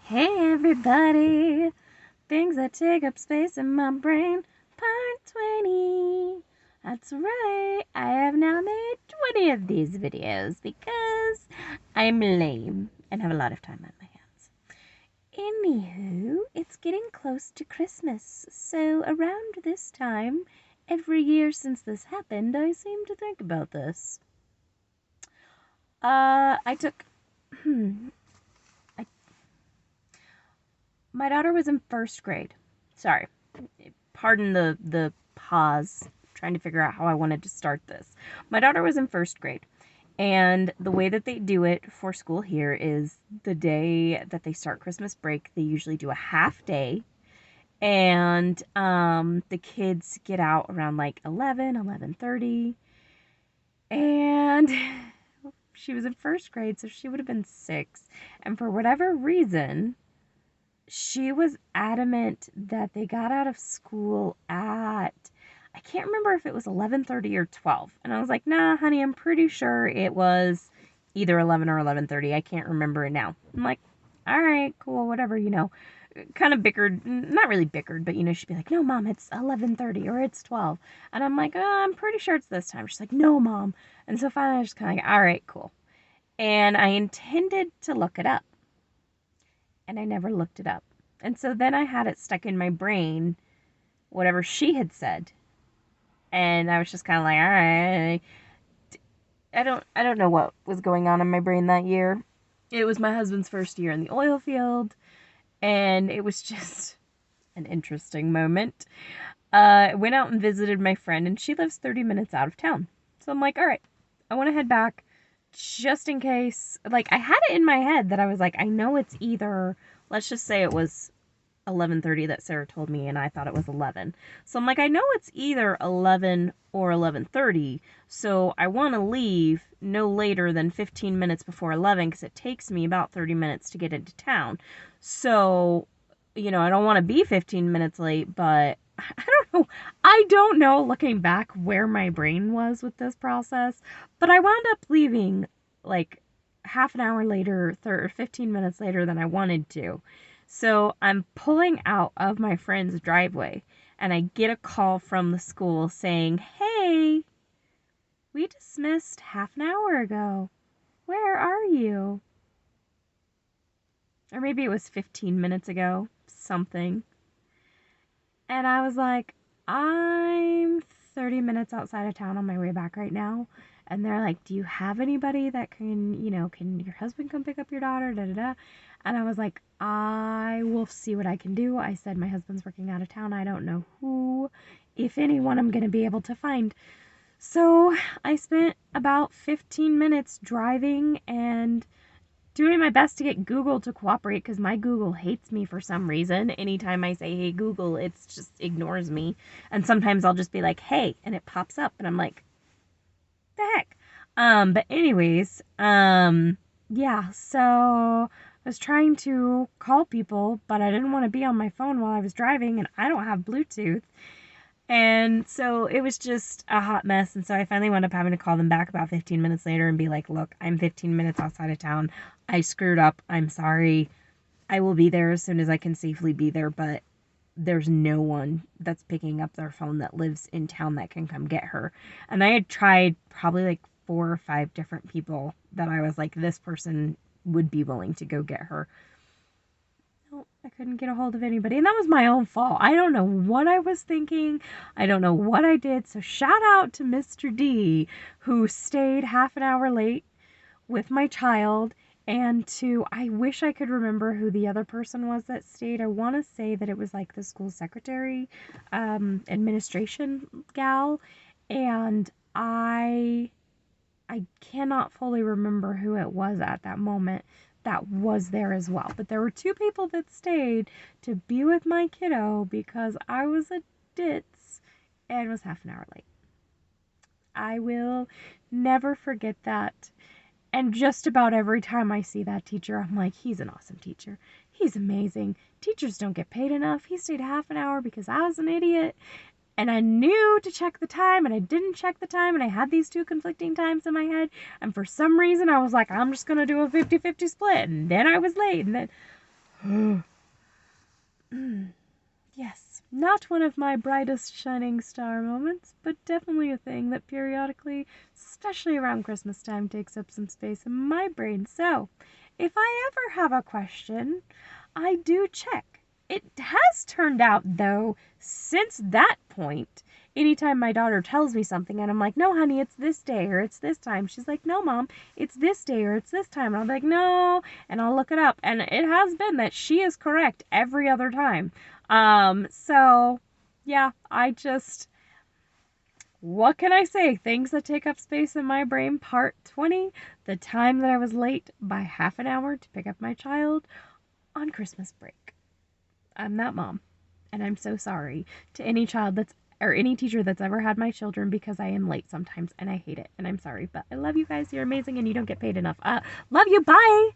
Hey everybody! Things that take up space in my brain. Part 20. That's right. I have now made 20 of these videos because I'm lame and have a lot of time on my hands. Anywho, it's getting close to Christmas, so around this time, every year since this happened, I seem to think about this. I took my daughter was in first grade. Sorry, pardon the pause. Trying to figure out how I wanted to start this. My daughter was in first grade, and the way that they do it for school here is the day that they start Christmas break. They usually do a half day, and the kids get out around like 11:30, and she was in first grade, so she would have been 6, and for whatever reason she was adamant that they got out of school at, I can't remember if it was 11:30 or 12. And I was like, nah, honey, I'm pretty sure it was either 11 or 11:30. I can't remember it now. I'm like, all right, cool, whatever, kind of bickered, not really bickered, but she'd be like, no, mom, it's 11:30 or it's 12. And I'm like, oh, I'm pretty sure it's this time. She's like, no, mom. And so finally I was just kind of like, all right, cool. And I intended to look it up, and I never looked it up. And so then I had it stuck in my brain, whatever she had said. And I was just kind of like, all right. I don't know what was going on in my brain that year. It was my husband's first year in the oil field, and it was just an interesting moment. I went out and visited my friend, and she lives 30 minutes out of town. So I'm like, all right, I want to head back just in case. Like, I had it in my head that I was like, I know it's either, let's just say it was 11:30 that Sarah told me, and I thought it was 11. So I'm like, I know it's either 11 or 11:30, so I want to leave no later than 15 minutes before 11 because it takes me about 30 minutes to get into town. So, I don't want to be 15 minutes late, but I don't know. I don't know, looking back, where my brain was with this process, but I wound up leaving like half an hour later, 15 minutes later than I wanted to. So I'm pulling out of my friend's driveway, and I get a call from the school saying, hey, we dismissed half an hour ago. Where are you? Or maybe it was 15 minutes ago, something. And I was like, I'm 30 minutes outside of town on my way back right now. And they're like, do you have anybody that can, can your husband come pick up your daughter? Da da da. And I was like, I will see what I can do. I said, my husband's working out of town. I don't know who, if anyone, I'm going to be able to find. So I spent about 15 minutes driving and doing my best to get Google to cooperate, because my Google hates me for some reason. Anytime I say, hey, Google, it just ignores me. And sometimes I'll just be like, hey, and it pops up, and I'm like, the heck? But anyways, yeah, so I was trying to call people, but I didn't want to be on my phone while I was driving, and I don't have Bluetooth. And so it was just a hot mess. And so I finally wound up having to call them back about 15 minutes later and be like, look, I'm 15 minutes outside of town. I screwed up. I'm sorry. I will be there as soon as I can safely be there, but there's no one that's picking up their phone that lives in town that can come get her. And I had tried probably like 4 or 5 different people that I was like, this person would be willing to go get her. No, I couldn't get a hold of anybody, and that was my own fault. I don't know what I was thinking. I don't know what I did. So shout out to Mr. D, who stayed half an hour late with my child, and to, I wish I could remember who the other person was that stayed. I want to say that it was like the school secretary, administration gal, and I cannot fully remember who it was at that moment that was there as well. But there were 2 people that stayed to be with my kiddo because I was a ditz and was half an hour late. I will never forget that. And just about every time I see that teacher, I'm like, he's an awesome teacher. He's amazing. Teachers don't get paid enough. He stayed half an hour because I was an idiot. And I knew to check the time, and I didn't check the time, and I had these 2 conflicting times in my head, and for some reason I was like, I'm just going to do a 50-50 split, and then I was late, and then, Yes, not one of my brightest shining star moments, but definitely a thing that periodically, especially around Christmas time, takes up some space in my brain. So, if I ever have a question, I do check. It has turned out, though, since that point, anytime my daughter tells me something and I'm like, no, honey, it's this day or it's this time, she's like, no, mom, it's this day or it's this time. And I'll be like, no, and I'll look it up. And it has been that she is correct every other time. So yeah, what can I say? Things that take up space in my brain, part 20, the time that I was late by half an hour to pick up my child on Christmas break. I'm that mom, and I'm so sorry to any child or any teacher that's ever had my children because I am late sometimes and I hate it and I'm sorry, but I love you guys. You're amazing and you don't get paid enough. Love you. Bye.